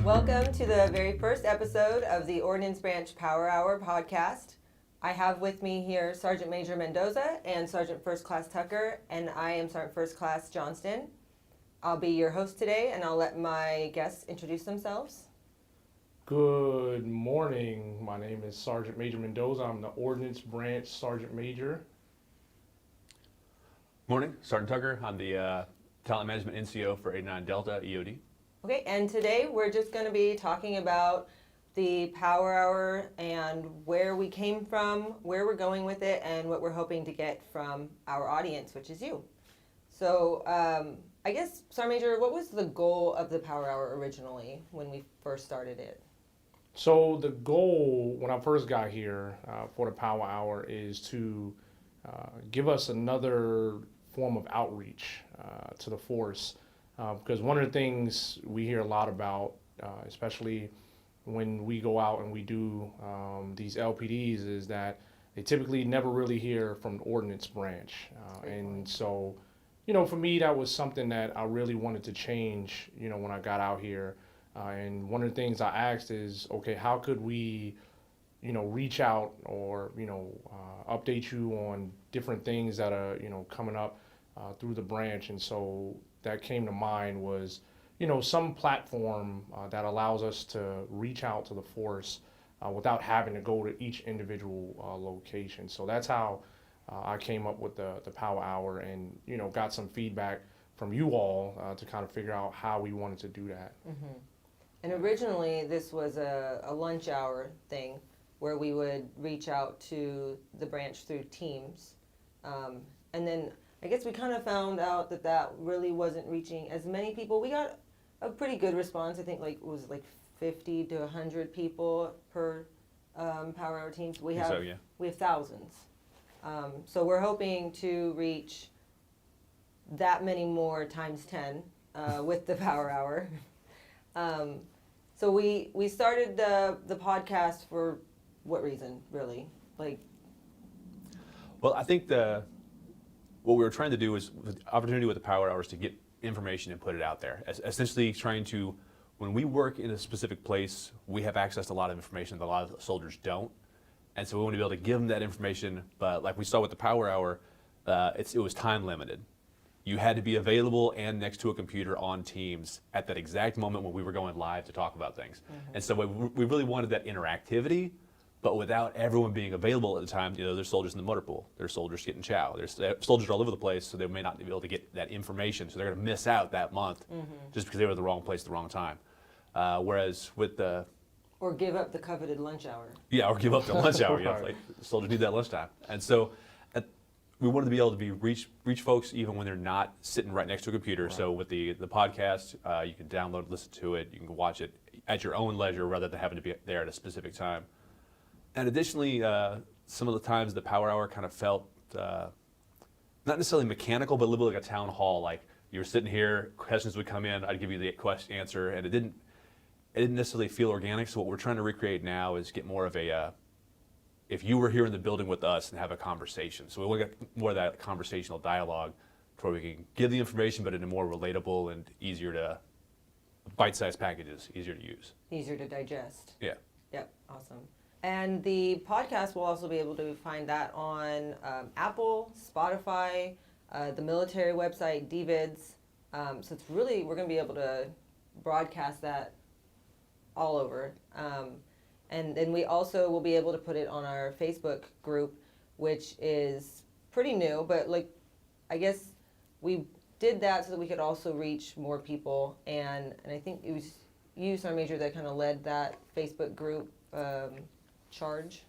Welcome to the very first episode of the Ordnance Branch Power Hour podcast. I have with me here Sergeant Major Mendoza and Sergeant First Class Tucker, and I am Sergeant First Class Johnston. I'll be your host today, and I'll let my guests introduce themselves. Good morning. My name is Sergeant Major Mendoza. I'm the Ordnance Branch Sergeant Major. Morning, Sergeant Tucker. I'm the Talent Management NCO for 89 Delta EOD. Okay, and today we're just going to be talking about the Power Hour and where we came from, where we're going with it, and what we're hoping to get from our audience, which is you. So, I guess, Sergeant Major, what was the goal of the Power Hour originally when we first started it? So the goal when I first got here for the Power Hour is to give us another form of outreach to the force. Because one of the things we hear a lot about, especially when we go out and we do these LPDs, is that they typically never really hear from the Ordnance Branch. And so, for me, that was something that I really wanted to change, when I got out here. And one of the things I asked is, okay, how could we, reach out or, update you on different things that are, coming up through the branch. And so that came to mind was, some platform that allows us to reach out to the force without having to go to each individual location. So that's how I came up with the Power Hour and, got some feedback from you all to kind of figure out how we wanted to do that. Mm-hmm. And originally this was a lunch hour thing where we would reach out to the branch through teams. And then I guess we kind of found out that really wasn't reaching as many people. We got a pretty good response. I think it was 50 to 100 people per Power Hour teams. We have thousands. So we're hoping to reach that many more times 10 with the Power Hour. So we started the podcast for what reason, really? Well, I think what we were trying to do is, the opportunity with the Power Hours to get information and put it out there. Essentially trying to, when we work in a specific place, we have access to a lot of information that a lot of soldiers don't. And so we want to be able to give them that information, but like we saw with the Power Hour, it was time limited. You had to be available and next to a computer on Teams at that exact moment when we were going live to talk about things. Mm-hmm. And so we really wanted that interactivity, but without everyone being available at the time. There's soldiers in the motor pool, there's soldiers getting chow, there's soldiers all over the place, so they may not be able to get that information, so they're going to miss out that month just because they were at the wrong place at the wrong time. Whereas with the... Or give up the coveted lunch hour. Yeah, or give up the lunch hour. Right. Soldiers need that lunchtime. And so we wanted to be able to reach folks even when they're not sitting right next to a computer. Right. So with the podcast, you can download, listen to it, you can watch it at your own leisure rather than having to be there at a specific time. And additionally, some of the times the Power Hour kind of felt not necessarily mechanical, but a little bit like a town hall. Like you were sitting here, questions would come in, I'd give you the answer, and it didn't necessarily feel organic. So what we're trying to recreate now is get more of a, if you were here in the building with us and have a conversation. So we want to get more of that conversational dialogue where we can give the information, but in a more relatable and easier to, bite-sized packages, easier to use. Easier to digest. Yeah. Yep, awesome. And the podcast will also be able to find that on Apple, Spotify, the military website, DVids. So it's really, we're going to be able to broadcast that all over. And then we also will be able to put it on our Facebook group, which is pretty new, but I guess we did that so that we could also reach more people. And I think it was you, Sergeant Major, that kind of led that Facebook group charge.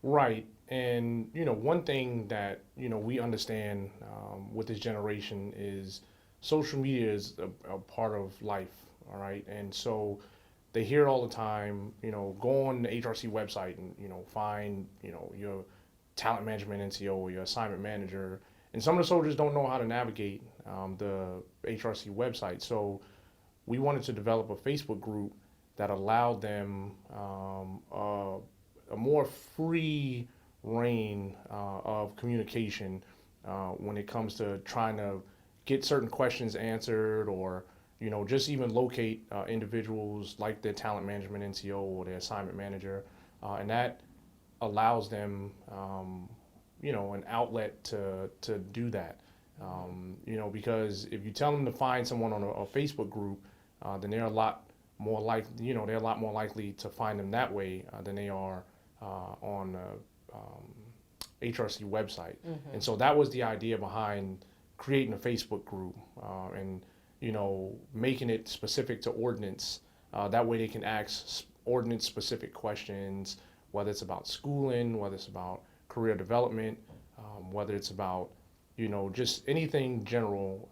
Right. And, one thing that, we understand with this generation is social media is a part of life. All right. And so they hear it all the time, go on the HRC website and, find, your talent management NCO or your assignment manager. And some of the soldiers don't know how to navigate the HRC website. So we wanted to develop a Facebook group that allowed them a more free reign of communication when it comes to trying to get certain questions answered or just even locate individuals like their talent management NCO or their assignment manager, and that allows them, an outlet to do that. Because if you tell them to find someone on a Facebook group, then they're a lot more likely, they're a lot more likely to find them that way than they are on the HRC website. And so that was the idea behind creating a Facebook group and making it specific to Ordnance. That way they can ask Ordnance specific questions, whether it's about schooling, whether it's about career development, whether it's about just anything general,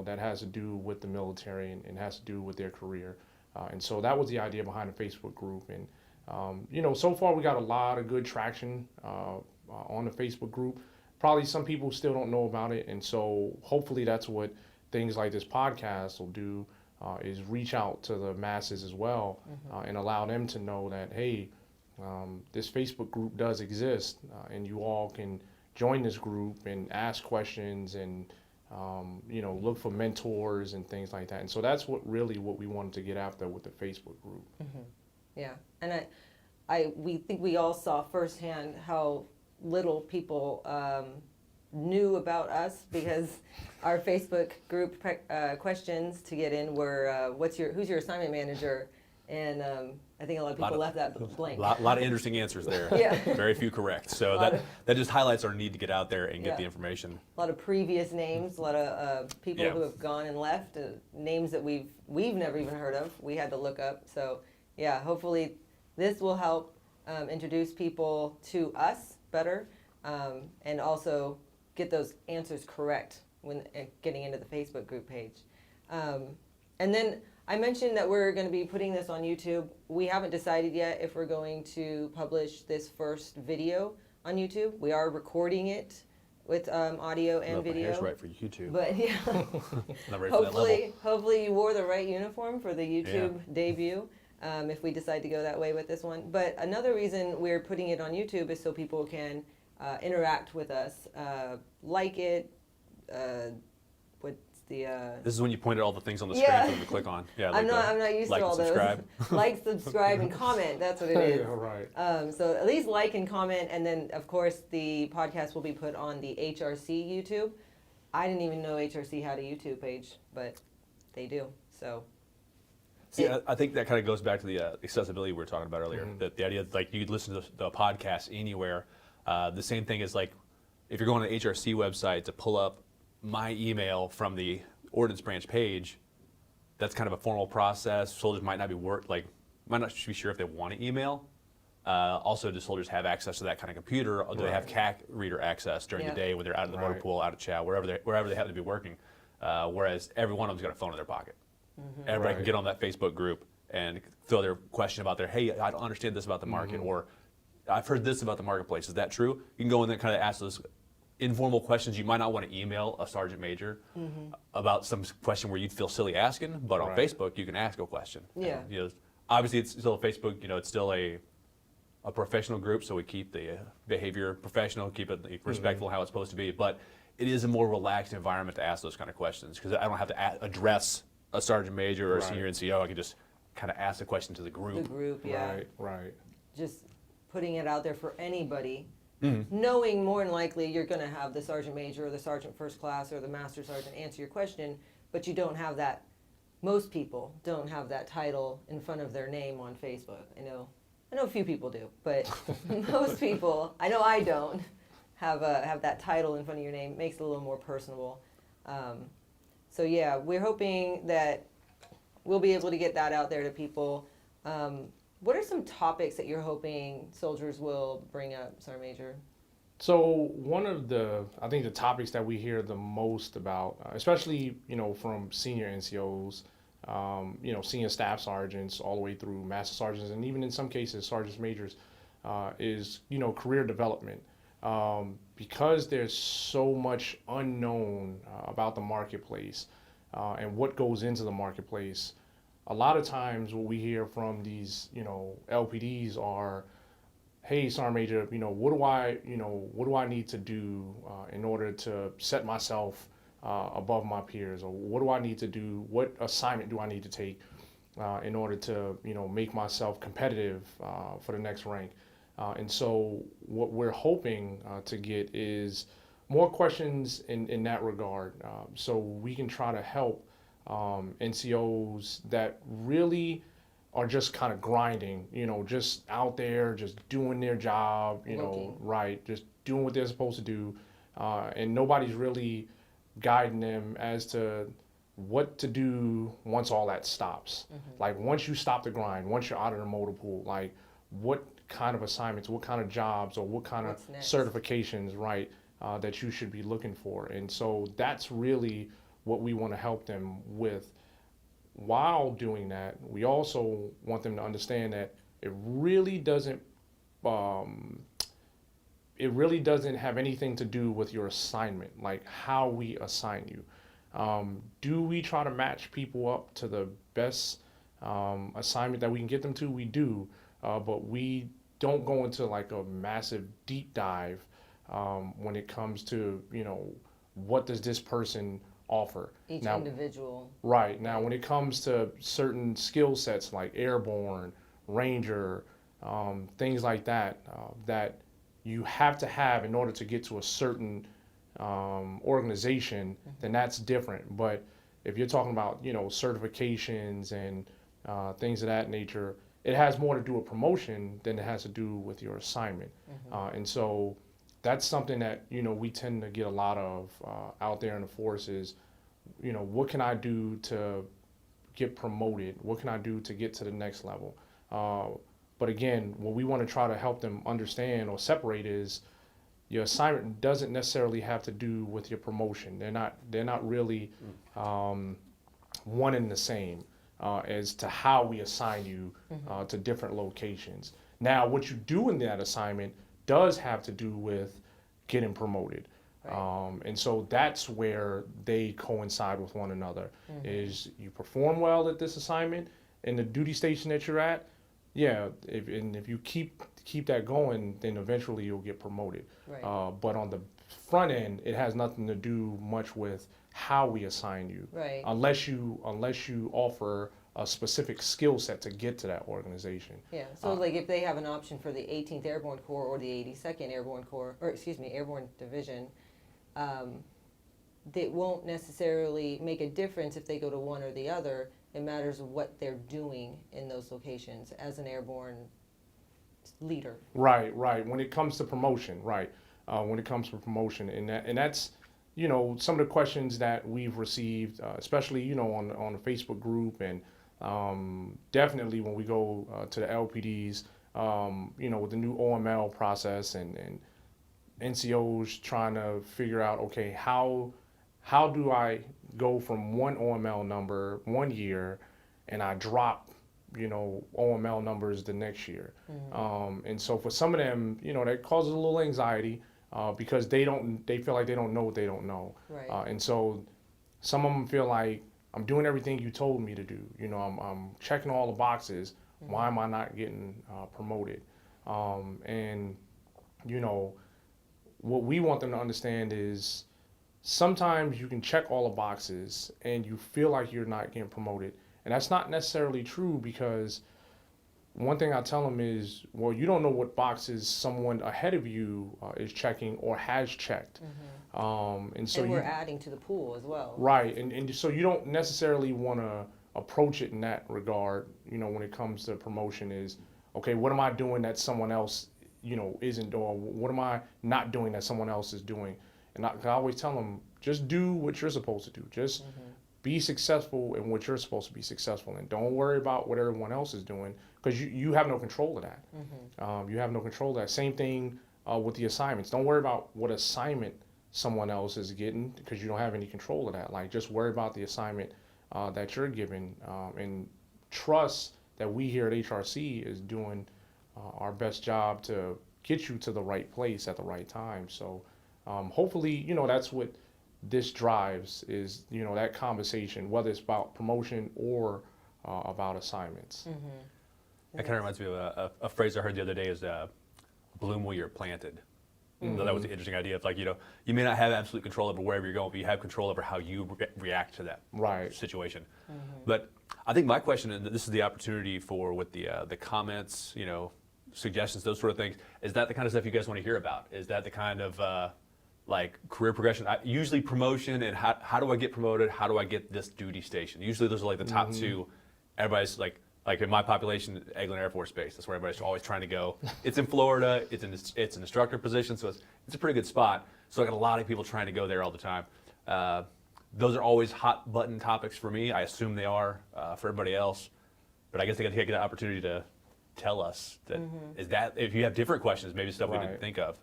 that has to do with the military and has to do with their career. And so that was the idea behind the Facebook group. And, so far we got a lot of good traction on the Facebook group. Probably some people still don't know about it. And so hopefully that's what things like this podcast will do, is reach out to the masses as well, and allow them to know that, hey, this Facebook group does exist, and you all can join this group and ask questions and look for mentors and things like that. And so that's what we wanted to get after with the Facebook group. Yeah, and we think we all saw firsthand how little people knew about us, because our Facebook group questions to get in were who's your assignment manager, and I think a lot of people left that blank. A lot of interesting answers there. Yeah. Very few correct. So that just highlights our need to get out there and get the information. A lot of previous names, a lot of people who have gone and left, names that we've never even heard of. We had to look up. So yeah, hopefully this will help introduce people to us better, and also get those answers correct when getting into the Facebook group page. And then I mentioned that we're going to be putting this on YouTube. We haven't decided yet if we're going to publish this first video on YouTube. We are recording it with audio and Love my video. hair's right for YouTube. But yeah, Not ready for that level. hopefully you wore the right uniform for the YouTube debut, if we decide to go that way with this one. But another reason we're putting it on YouTube is so people can interact with us, like it, This is when you point at all the things on the screen for them to click on. Yeah, I'm not used like to all and subscribe. those. Like, subscribe, and comment. That's what it is. Yeah, right. So at least like and comment, and then of course the podcast will be put on the HRC YouTube. I didn't even know HRC had a YouTube page, but they do. So. See, I think that kind of goes back to the accessibility we were talking about earlier. That the idea that you could listen to the podcast anywhere. The same thing is like if you're going to the HRC website to pull up my email from the Ordnance branch page, that's kind of a formal process. Soldiers might not be sure if they want to email. Also, do soldiers have access to that kind of computer, or do they have CAC reader access during the day when they're out in the motor pool, out of chow, wherever they happen to be working? Whereas every one of them's got a phone in their pocket. Everybody can get on that Facebook group and throw their question about hey, I don't understand this about the market, or I've heard this about the marketplace. Is that true? You can go in there and kind of ask those informal questions you might not want to email a sergeant major about some question where you'd feel silly asking, but on Facebook you can ask a question. Yeah. And, obviously it's still a Facebook, it's still a professional group, so we keep the behavior professional, keep it respectful how it's supposed to be, but it is a more relaxed environment to ask those kind of questions, because I don't have to address a sergeant major or a senior NCO. I can just kind of ask the question to the group. The group, yeah. Right. Just putting it out there for anybody, knowing more than likely you're going to have the sergeant major or the sergeant first class or the master sergeant answer your question, but you don't have that. Most people don't have that title in front of their name on Facebook. I know a few people do, but most people, I know I don't have that title in front of your name. It makes it a little more personable. So yeah, we're hoping that we'll be able to get that out there to people. What are some topics that you're hoping soldiers will bring up, Sergeant Major? So one of the topics that we hear the most about, especially, from senior NCOs, senior staff sergeants all the way through master sergeants, and even in some cases sergeants majors, is, career development. Because there's so much unknown about the marketplace and what goes into the marketplace. A lot of times what we hear from these, LPDs are, hey, Sergeant Major, what do I need to do in order to set myself above my peers, or what do I need to do? What assignment do I need to take in order to, make myself competitive for the next rank? And so what we're hoping to get is more questions in that regard, so we can try to help NCOs that really are just kind of grinding, just out there, just doing their job, Looking. right, just doing what they're supposed to do, and nobody's really guiding them as to what to do once all that stops. Like once you stop the grind, once you're out of the motor pool, like what kind of assignments, what kind of jobs, or what kind of What's next? certifications, right, that you should be looking for. And so that's really what we want to help them with. While doing that, we also want them to understand that um, it really doesn't have anything to do with your assignment, like how we assign you. Do we try to match people up to the best assignment that we can get them to? We do, but we don't go into like a massive deep dive when it comes to, what does this person offer. Each Now, individual. right. Now, when it comes to certain skill sets like airborne, ranger, things like that, that you have to have in order to get to a certain organization, then that's different. But if you're talking about, certifications and things of that nature, it has more to do with promotion than it has to do with your assignment. And so that's something that, we tend to get a lot of out there in the force is, what can I do to get promoted? What can I do to get to the next level? But again, what we want to try to help them understand or separate is your assignment doesn't necessarily have to do with your promotion. They're not really one and the same as to how we assign you to different locations. Now, what you do in that assignment does have to do with getting promoted. Right. And so that's where they coincide with one another. Is you perform well at this assignment in the duty station that you're at, yeah, if you keep that going, then eventually you'll get promoted. Right. But on the front end, it has nothing to do much with how we assign you, Right. unless you offer a specific skill set to get to that organization. Yeah, so like if they have an option for the 18th Airborne Corps or the 82nd Airborne Corps, or excuse me, Airborne Division, that won't necessarily make a difference if they go to one or the other. It matters what they're doing in those locations as an airborne leader. Right. When it comes to promotion, right. When it comes to promotion, and that's, some of the questions that we've received, especially, on the Facebook group, and definitely when we go to the LPDs, with the new OML process and NCOs trying to figure out, okay, how do I go from one OML number one year and I drop, OML numbers the next year. And so for some of them, that causes a little anxiety because they feel like they don't know what they don't know. Right. And so some of them feel like I'm doing everything you told me to do. I'm checking all the boxes. Why am I not getting promoted? And, what we want them to understand is sometimes you can check all the boxes and you feel like you're not getting promoted. And that's not necessarily true, because one thing I tell them is, well, you don't know what boxes someone ahead of you is checking or has checked. And so we're adding to the pool as well. Right. And so you don't necessarily want to approach it in that regard, when it comes to promotion is, okay, what am I doing that someone else, isn't, or what am I not doing that someone else is doing? And I always tell them, just do what you're supposed to do. Just be successful in what you're supposed to be successful in. Don't worry about what everyone else is doing, because you have no control of that. You have no control of that. Same thing with the assignments. Don't worry about what assignment someone else is getting, because you don't have any control of that. Like, just worry about the assignment that you're given, and trust that we here at HRC is doing our best job to get you to the right place at the right time. So hopefully, that's what this drives is, that conversation, whether it's about promotion or about assignments. That kind of reminds me of a phrase I heard the other day is bloom where you're planted. So that was the interesting idea of like, you may not have absolute control over wherever you're going, but you have control over how you react to that situation. But I think my question, and this is the opportunity for with the comments, suggestions, those sort of things, is that the kind of stuff you guys want to hear about? Is that the kind of like career progression? Usually promotion and how do I get promoted? How do I get this duty station? Usually those are like the top two. Everybody's like in my population, Eglin Air Force Base. That's where everybody's always trying to go. It's in Florida. It's an instructor position, so it's a pretty good spot. So I got a lot of people trying to go there all the time. Those are always hot button topics for me. I assume they are for everybody else. But I guess they got to take the opportunity to tell us that is that if you have different questions, maybe stuff we didn't think of.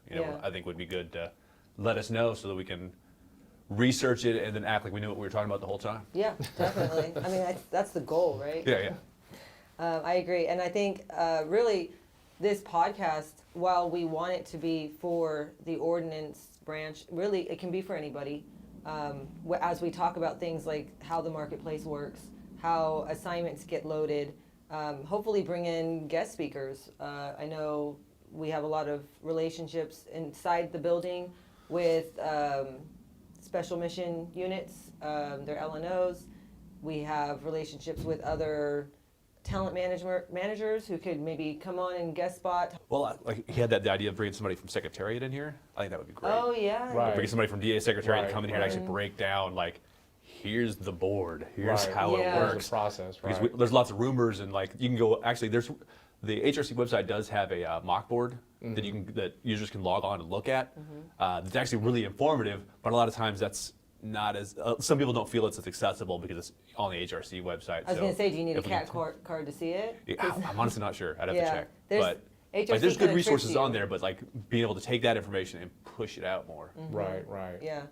I think would be good to let us know so that we can research it and then act like we knew what we were talking about the whole time. Yeah, definitely. I mean, that's the goal, right? Yeah. I agree. And I think really this podcast, while we want it to be for the Ordnance branch, really it can be for anybody. As we talk about things like how the marketplace works, how assignments get loaded, hopefully bring in guest speakers. I know we have a lot of relationships inside the building with special mission units, their LNOs. We have relationships with other talent managers who could maybe come on and guest spot. Well, like he had the idea of bringing somebody from Secretariat in here. I think that would be great. Oh yeah. Right. Bringing somebody from DA Secretariat to come in here and actually break down like, here's the board, here's how it Here's works. the process, Because there's lots of rumors and like you can go. Actually, the HRC website does have a mock board that users can log on and look at. It's actually really informative, but a lot of times that's not as. Some people don't feel it's as accessible because it's on the HRC website. I was going to say, do you need a cat card to see it? I'm honestly not sure. I'd have to check. But HRC there's good kinda resources tricks you. on there, but like being able to take that information and push it out more. Right. Yeah,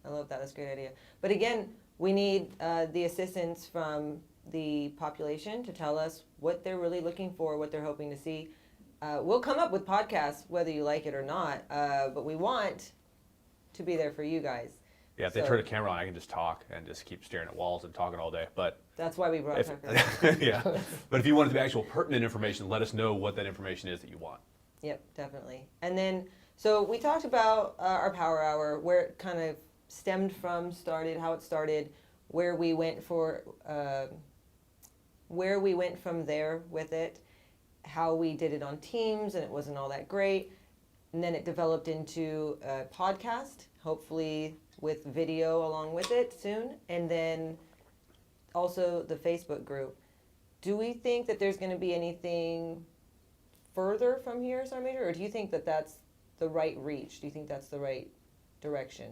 I love that. That's a great idea. But again, we need the assistance from the population to tell us what they're really looking for, what they're hoping to see. We'll come up with podcasts, whether you like it or not, but we want to be there for you guys. Yeah, if they turn the camera on, I can just talk and just keep staring at walls and talking all day. But that's why we brought Tucker. yeah, but if you wanted the actual pertinent information, let us know what that information is that you want. Yep, definitely. And then, so we talked about our power hour, where it kind of stemmed from, how it started, where we went from there with it, how we did it on Teams, and it wasn't all that great. And then it developed into a podcast, hopefully with video along with it soon. And then also the Facebook group. Do we think that there's going to be anything further from here, Sergeant Major, or do you think that that's the right reach? Do you think that's the right direction?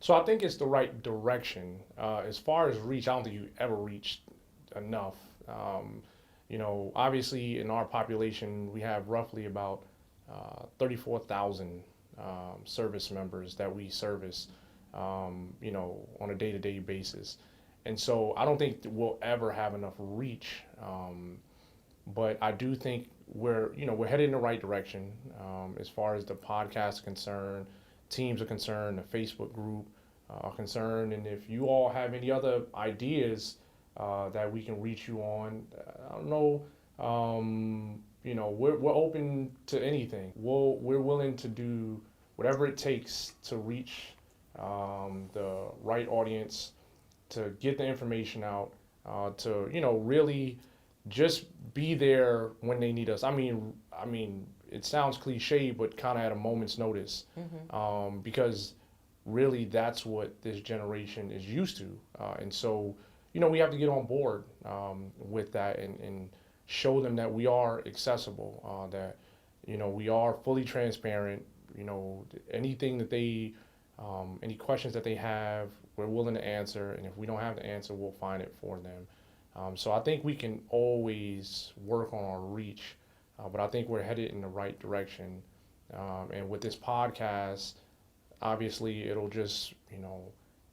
So I think it's the right direction. As far as reach, I don't think you ever reached enough. Obviously in our population, we have roughly about 34,000 service members that we service, on a day-to-day basis. And so I don't think we'll ever have enough reach. But I do think we're headed in the right direction as far as the podcast is concerned, teams are concerned, the Facebook group are concerned. And if you all have any other ideas that we can reach you on, I don't know, we're open to anything. We're willing to do whatever it takes to reach the right audience, to get the information out, to really just be there when they need us. I mean, it sounds cliche, but kind of at a moment's notice, because really that's what this generation is used to, and so we have to get on board with that and show them that we are accessible, that we are fully transparent. Anything that they, any questions that they have, we're willing to answer, and if we don't have the answer, we'll find it for them. So I think we can always work on our reach, but I think we're headed in the right direction. And with this podcast, obviously it'll just,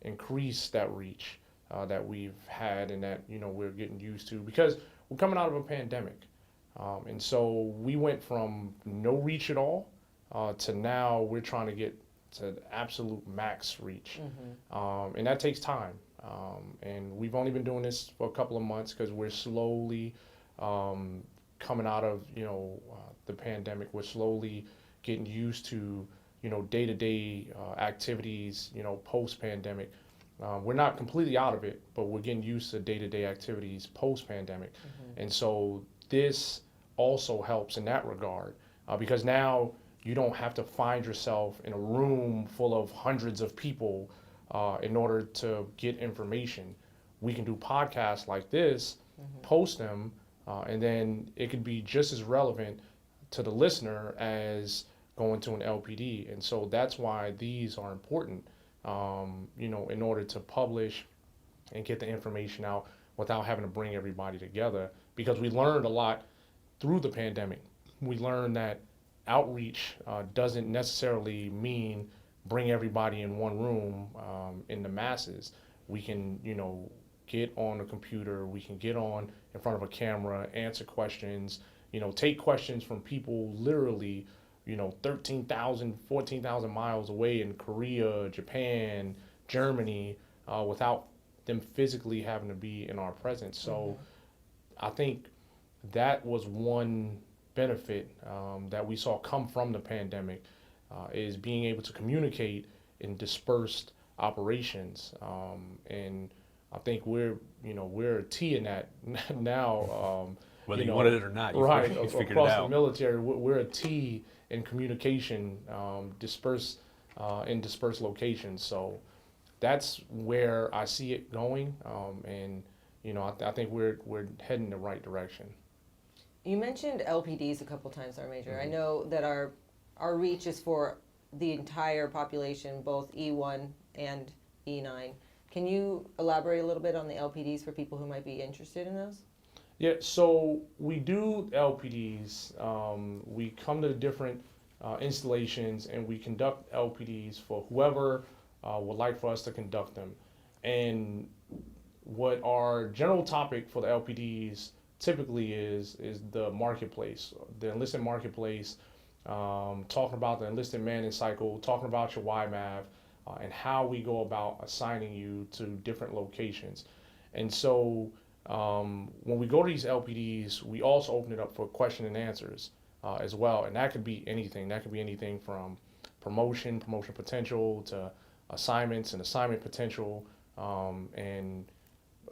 increase that reach that we've had and that, we're getting used to, because we're coming out of a pandemic. And so we went from no reach at all to now we're trying to get to absolute max reach. And that takes time. And we've only been doing this for a couple of months because we're slowly coming out of the pandemic. We're slowly getting used to day-to-day activities, post-pandemic. We're not completely out of it, but we're getting used to day-to-day activities post-pandemic. And so this also helps in that regard because now you don't have to find yourself in a room full of hundreds of people in order to get information. We can do podcasts like this, post them, and then it could be just as relevant to the listener as going to an LPD. And so that's why these are important, in order to publish and get the information out without having to bring everybody together. Because we learned a lot through the pandemic. We learned that outreach doesn't necessarily mean bring everybody in one room in the masses. We can, get on a computer, we can get on in front of a camera, answer questions, take questions from people literally, 13,000, 14,000 miles away in Korea, Japan, Germany, without them physically having to be in our presence. So I think that was one benefit that we saw come from the pandemic is being able to communicate in dispersed operations. And I think we're a T in that now. Whether you wanted it or not, you right, figured it across out. the military, we're a T in communication, dispersed in dispersed locations. So that's where I see it going, and I think we're heading the right direction. You mentioned LPDs a couple times, our major. I know that our reach is for the entire population, both E1 and E9. Can you elaborate a little bit on the LPDs for people who might be interested in those? Yeah, so we do LPDs. We come to the different installations and we conduct LPDs for whoever would like for us to conduct them. And what our general topic for the LPDs typically is the marketplace, the enlisted marketplace, talking about the enlisted manning cycle, talking about your YMAV, and how we go about assigning you to different locations. And so when we go to these LPDs, we also open it up for question and answers as well. And that could be anything. That could be anything from promotion potential, to assignments and assignment potential. And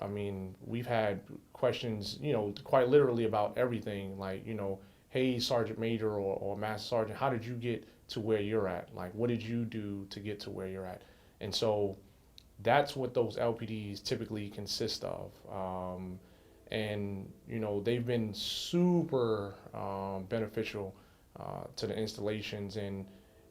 I mean, we've had questions, quite literally about everything. Like, hey, Sergeant Major or Master Sergeant, how did you get to where you're at? Like, what did you do to get to where you're at? And so that's what those LPDs typically consist of. And, they've been super beneficial to the installations. And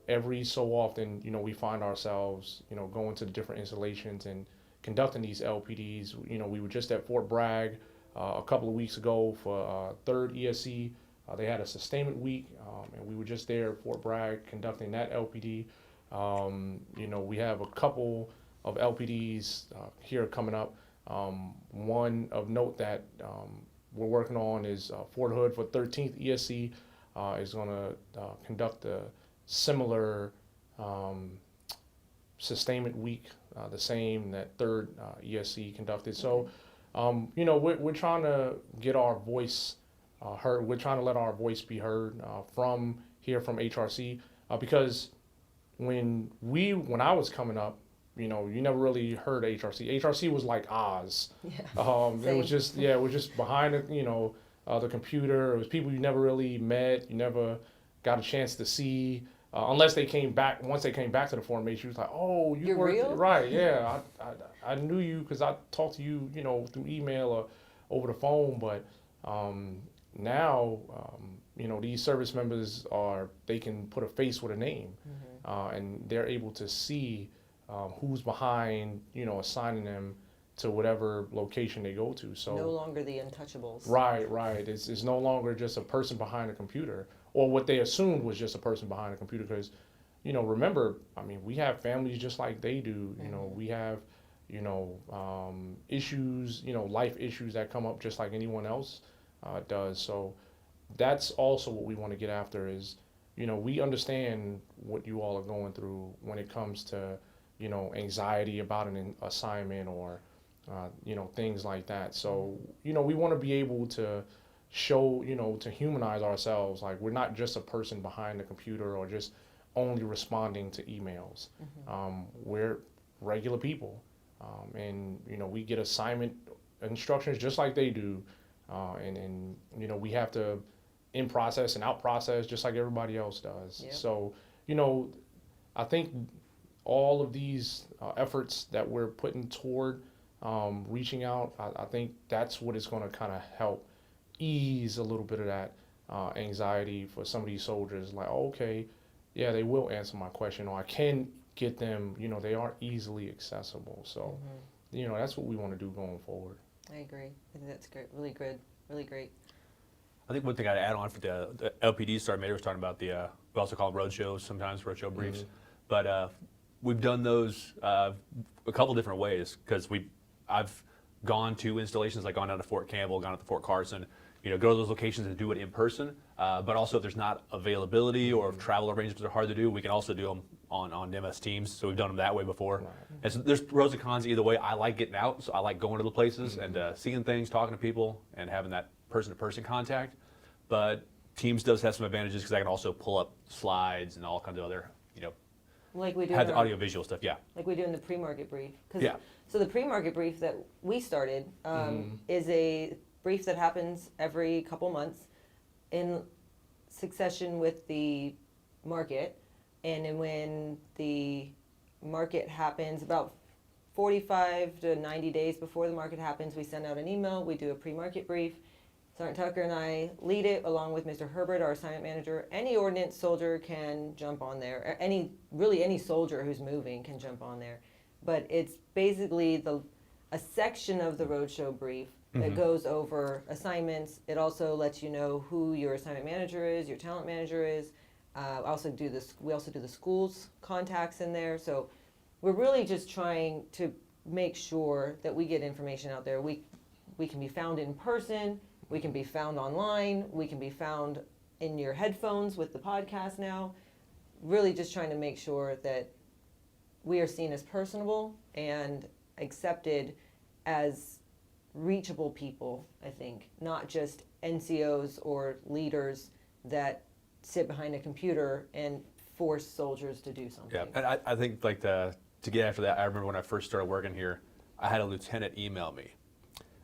every so often, we find ourselves, going to the different installations and conducting these LPDs. We were just at Fort Bragg a couple of weeks ago for 3rd ESC. They had a sustainment week, and we were just there at Fort Bragg conducting that LPD. We have a couple of LPDs here coming up. One of note that we're working on is Fort Hood for 13th ESC is going to conduct a similar sustainment week, the same that 3rd ESC conducted. So, we're trying to get our voice heard. We're trying to let our voice be heard from HRC because when I was coming up, you never really heard HRC. HRC was like Oz. Yeah. It was just behind the computer. It was people you never really met. You never got a chance to see. Unless they came back, once they came back to the formation, it was like, oh, You're worked, real? right, yeah, I knew you because I talked to you, through email or over the phone, but now, these service members they can put a face with a name, and they're able to see who's behind, assigning them to whatever location they go to. So no longer the untouchables. Right. It's no longer just a person behind a computer, or what they assumed was just a person behind a computer. Because, remember, I mean, we have families just like they do. We have, issues, life issues that come up just like anyone else does. So that's also what we want to get after is, we understand what you all are going through when it comes to, anxiety about an assignment or, things like that. So, we want to be able to show, to humanize ourselves. Like, we're not just a person behind the computer or just only responding to emails. We're regular people, and we get assignment instructions just like they do, and we have to in process and out process just like everybody else does. Yep. So I think all of these efforts that we're putting toward reaching out, I think that's what is going to kind of help ease a little bit of that anxiety for some of these soldiers. Like, oh, okay, yeah, they will answer my question, or I can get them, they aren't easily accessible. So, that's what we want to do going forward. I agree. I think that's great. Really good. Really great. I think one thing I'd add on for the LPD Sergeant Major was talking about we also call them road shows, sometimes roadshow briefs, but we've done those a couple different ways because I've gone to installations, like gone down to Fort Campbell, gone to Fort Carson, go to those locations and do it in person. But also if there's not availability or if travel arrangements are hard to do, we can also do them on MS Teams. So we've done them that way before. Right. And so there's pros and cons either way. I like getting out, so I like going to the places and seeing things, talking to people, and having that person-to-person contact. But Teams does have some advantages because I can also pull up slides and all kinds of other, like we do have the audio-visual stuff, yeah. Like we do in the pre-market brief. Yeah. So the pre-market brief that we started is a brief that happens every couple months in succession with the market. And then when the market happens, about 45 to 90 days before the market happens, we send out an email, we do a pre-market brief. Sergeant Tucker and I lead it along with Mr. Herbert, our assignment manager. Any ordnance soldier can jump on there. Any soldier who's moving can jump on there. But it's basically a section of the roadshow brief that goes over assignments. It also lets you know who your assignment manager is, your talent manager is. We also do the schools contacts in there. So we're really just trying to make sure that we get information out there. We can be found in person. We can be found online. We can be found in your headphones with the podcast now. Really just trying to make sure that we are seen as personable and accepted as reachable people, I think, not just NCOs or leaders that sit behind a computer and force soldiers to do something. Yeah, and I think to get after that, I remember when I first started working here, I had a lieutenant email me.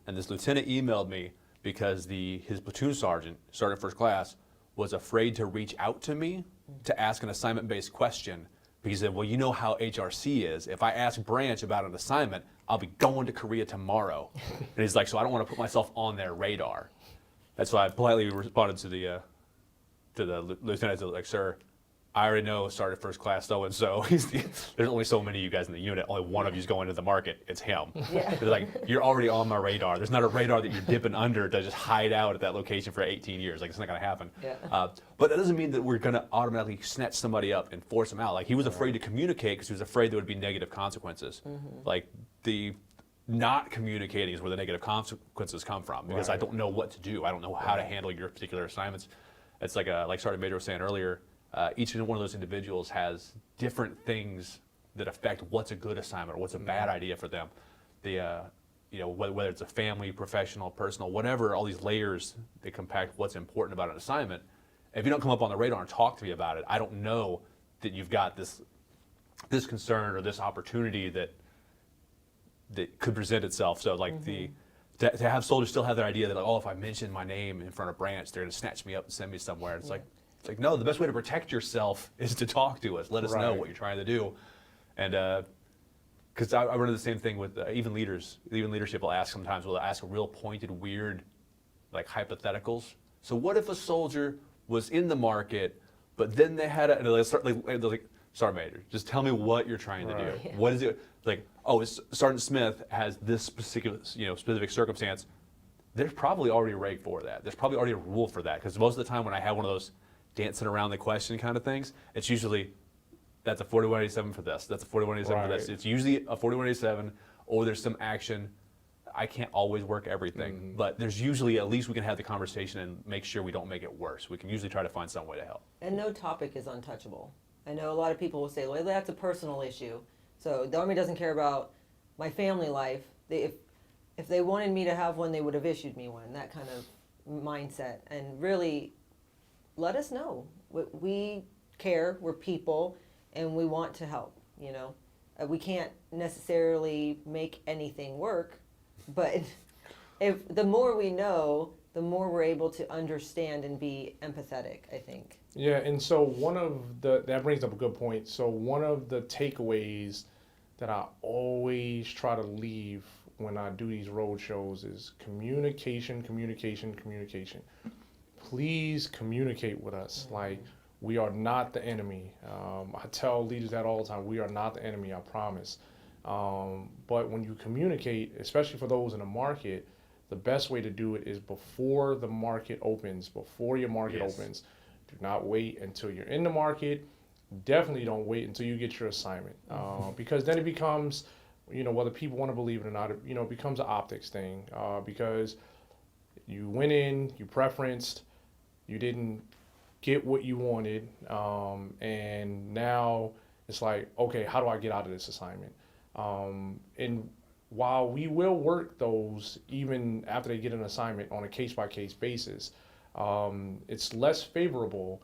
And this lieutenant emailed me because his platoon sergeant first class, was afraid to reach out to me to ask an assignment-based question because he said, well, you know how HRC is. If I ask Branch about an assignment, I'll be going to Korea tomorrow. And he's like, so I don't want to put myself on their radar. That's why I politely responded to the lieutenant, like, sir, I already know started first class so-and-so. There's only so many of you guys in the unit. Only one of you's going to the market. It's him. Yeah. They're like, you're already on my radar. There's not a radar that you're dipping under to just hide out at that location for 18 years. Like, it's not going to happen. Yeah. But that doesn't mean that we're going to automatically snatch somebody up and force them out. Like, he was afraid to communicate because he was afraid there would be negative consequences. Like, the not communicating is where the negative consequences come from because I don't know what to do. I don't know how to handle your particular assignments. It's like Sergeant Major was saying earlier, each and one of those individuals has different things that affect what's a good assignment or what's a bad idea for them. Whether it's a family, professional, personal, whatever, all these layers that compact what's important about an assignment. If you don't come up on the radar and talk to me about it, I don't know that you've got this concern or this opportunity that could present itself. So like to have soldiers still have their idea that, like, oh, if I mention my name in front of Branch, they're going to snatch me up and send me somewhere. It's like no, the best way to protect yourself is to talk to us. Let us know what you're trying to do. And because I run into the same thing with even leaders. Even leadership will ask sometimes, will ask real pointed, weird, like hypotheticals. So what if a soldier was in the market, but then they had they're like, Sergeant Major, just tell me what you're trying to do. Yeah. What is it? Like, oh, Sergeant Smith has this specific circumstance. There's probably already a reg for that. There's probably already a rule for that. Because most of the time when I have one of those dancing around the question kind of things, it's usually, that's a 4187 for this. That's a 4187 for this. It's usually a 4187, or there's some action. I can't always work everything, but there's usually, at least we can have the conversation and make sure we don't make it worse. We can usually try to find some way to help. And no topic is untouchable. I know a lot of people will say, well, that's a personal issue. So the Army doesn't care about my family life. If they wanted me to have one, they would have issued me one, that kind of mindset. And really, let us know. We care, we're people, and we want to help, we can't necessarily make anything work, but if the more we know, the more we're able to understand and be empathetic, I think. Yeah, and so that brings up a good point. So one of the takeaways that I always try to leave when I do these road shows is communication, communication, communication. Please communicate with us. Like, we are not the enemy. I tell leaders that all the time. We are not the enemy, I promise. But when you communicate, especially for those in the market, the best way to do it is before the market opens, before your market opens. Do not wait until you're in the market. Definitely don't wait until you get your assignment, because then it becomes, whether people want to believe it or not, it becomes an optics thing, because you went in, you preferenced, you didn't get what you wanted, and now it's like, okay, how do I get out of this assignment? And while we will work those even after they get an assignment on a case-by-case basis, it's less favorable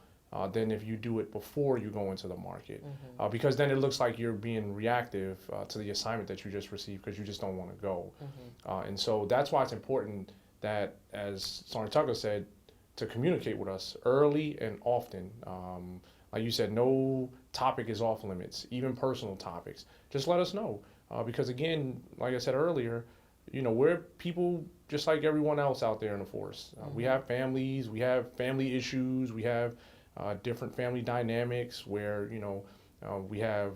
than if you do it before you go into the market, because then it looks like you're being reactive to the assignment that you just received because you just don't want to go. And so that's why it's important that, as Sergeant Tucker said, to communicate with us early and often. Like you said, no topic is off limits, even personal topics. Just let us know. Because again, like I said earlier, we're people just like everyone else out there in the force. We have families, we have family issues, we have different family dynamics where, we have,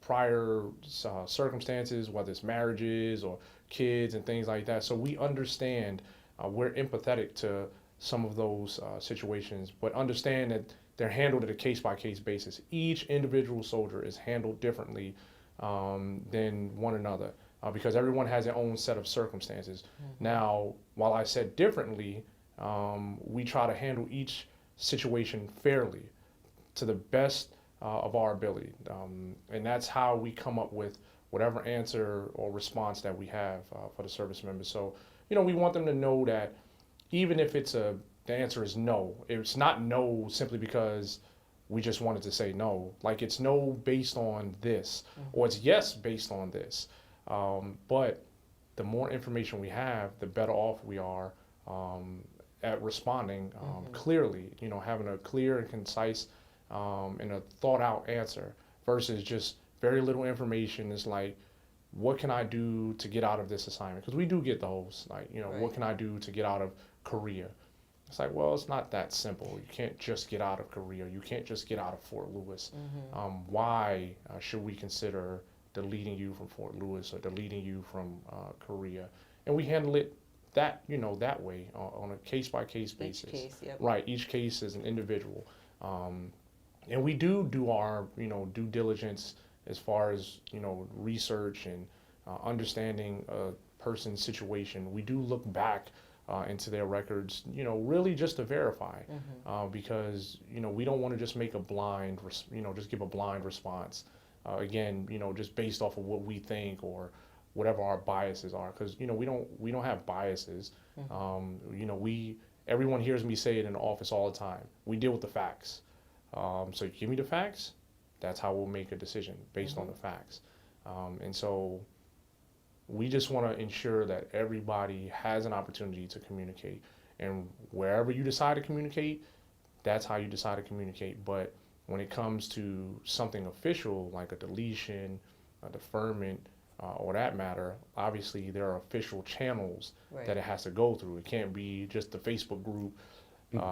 prior circumstances, whether it's marriages or kids and things like that. So we understand, we're empathetic to some of those situations, but understand that they're handled at a case-by-case basis. Each individual soldier is handled differently than one another, because everyone has their own set of circumstances. Now, while I said differently, we try to handle each situation fairly to the best of our ability. And that's how we come up with whatever answer or response that we have for the service members. So, we want them to know that even if the answer is no, it's not no simply because we just wanted to say no. Like, it's no based on this, or it's yes based on this. But the more information we have, the better off we are at responding clearly, having a clear and concise and a thought out answer versus just very little information. Is like, what can I do to get out of this assignment? Because we do get those, like, what can I do to get out of Korea? It's like, well, it's not that simple. You can't just get out of Korea. You can't just get out of Fort Lewis. Why should we consider deleting you from Fort Lewis or deleting you from Korea? And we handle it that way on a case-by-case basis. Each case, yep. Right, each case is an individual. And we do our, due diligence as far as, research and understanding a person's situation. We do look back into their records, really just to verify, because, we don't want to just make a blind, just give a blind response. Again, just based off of what we think or whatever our biases are, because, we don't have biases. Everyone hears me say it in the office all the time. We deal with the facts. So give me the facts. That's how we'll make a decision based on the facts. And so we just want to ensure that everybody has an opportunity to communicate. And wherever you decide to communicate, that's how you decide to communicate. But when it comes to something official, like a deletion, a deferment, or that matter, obviously there are official channels that it has to go through. It can't be just the Facebook group.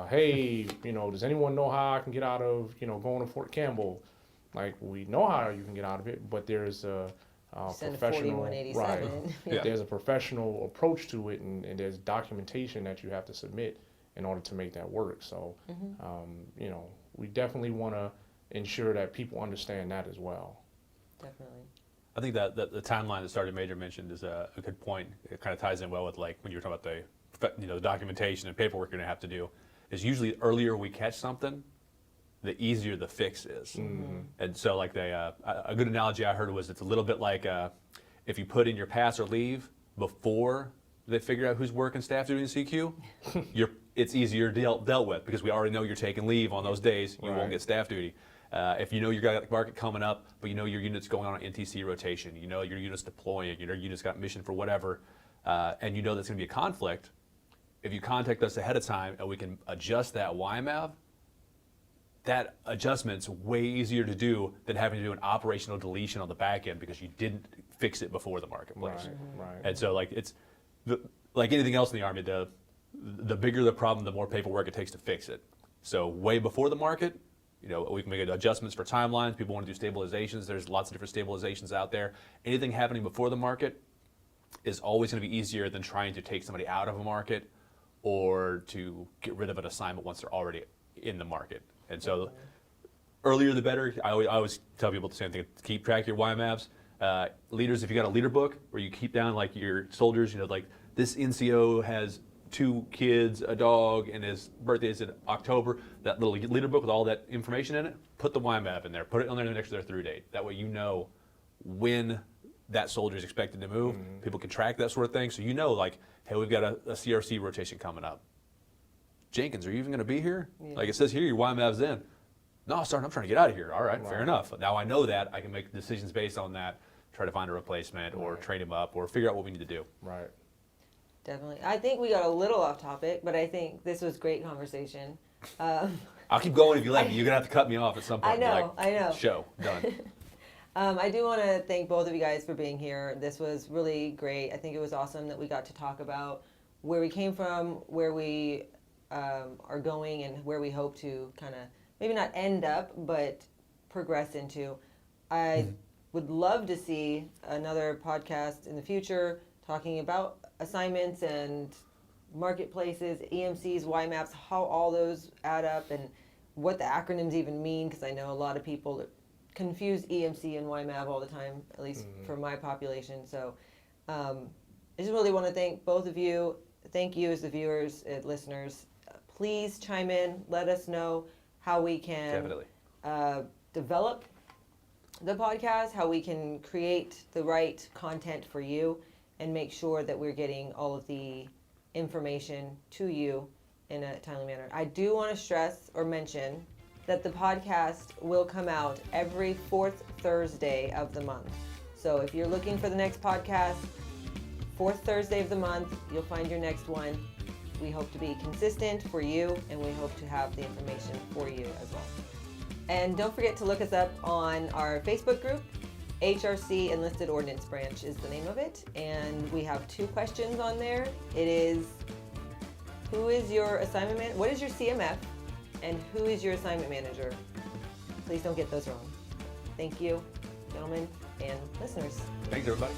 Hey, does anyone know how I can get out of, going to Fort Campbell? Like, we know how you can get out of it, but there's a professional, right? There's a professional approach to it, and there's documentation that you have to submit in order to make that work. So, we definitely want to ensure that people understand that as well. Definitely. I think that the timeline that Sergeant Major mentioned is a good point. It kind of ties in well with, like, when you were talking about the documentation and paperwork you're going to have to do. Is usually the earlier we catch something, the easier the fix is. And so, like, a good analogy I heard was, it's a little bit like if you put in your pass or leave before they figure out who's working staff doing CQ, it's easier dealt with because we already know you're taking leave on those days. You Right. won't get staff duty. If you know you got the market coming up, but you know your unit's going on NTC rotation, you know your unit's deploying, your unit's got mission for whatever, and you know there's going to be a conflict, if you contact us ahead of time and we can adjust that YMAV, that adjustment's way easier to do than having to do an operational deletion on the back end because you didn't fix it before the marketplace. Right. And so like like anything else in the Army, the bigger the problem, the more paperwork it takes to fix it. So way before the market, we can make adjustments for timelines. People want to do stabilizations. There's lots of different stabilizations out there. Anything happening before the market is always going to be easier than trying to take somebody out of a market or to get rid of an assignment once they're already in the market. And so earlier the better. I always tell people the same thing. Keep track of your YMAVs. Leaders, if you got a leader book where you keep down like your soldiers, like this NCO has 2 kids, a dog, and his birthday is in October, that little leader book with all that information in it, put the YMAV in there. Put it on there next to their through date. That way you know when that soldier is expected to move. People can track that sort of thing. So like, hey, we've got a CRC rotation coming up. Jenkins, are you even going to be here? Yeah. Like it says here, your YMAV's in. No, Sergeant, I'm trying to get out of here. All right, fair enough. Now I know that. I can make decisions based on that, try to find a replacement or train him up or figure out what we need to do. Right. Definitely. I think we got a little off topic, but I think this was great conversation. I'll keep going if you let me. You're going to have to cut me off at some point. I know. Show, done. I do want to thank both of you guys for being here. This was really great. I think it was awesome that we got to talk about where we came from, where we are going, and where we hope to kind of maybe not end up, but progress into. I would love to see another podcast in the future talking about assignments and marketplaces, EMCs, YMAPs, how all those add up and what the acronyms even mean, because I know a lot of people confuse EMC and YMAV all the time, at least for my population. So I just really want to thank both of you. Thank you as the viewers and listeners. Please chime in. Let us know how we can Definitely. Develop the podcast, how we can create the right content for you, and make sure that we're getting all of the information to you in a timely manner. I do want to stress or mention that the podcast will come out every 4th Thursday of the month. So if you're looking for the next podcast, 4th Thursday of the month, you'll find your next one. We hope to be consistent for you, and we hope to have the information for you as well. And don't forget to look us up on our Facebook group. HRC Enlisted Ordnance Branch is the name of it, and we have 2 questions on there. It is, who is your assignment manager? What is your CMF? And who is your assignment manager? Please don't get those wrong. Thank you, gentlemen and listeners. Thanks, everybody.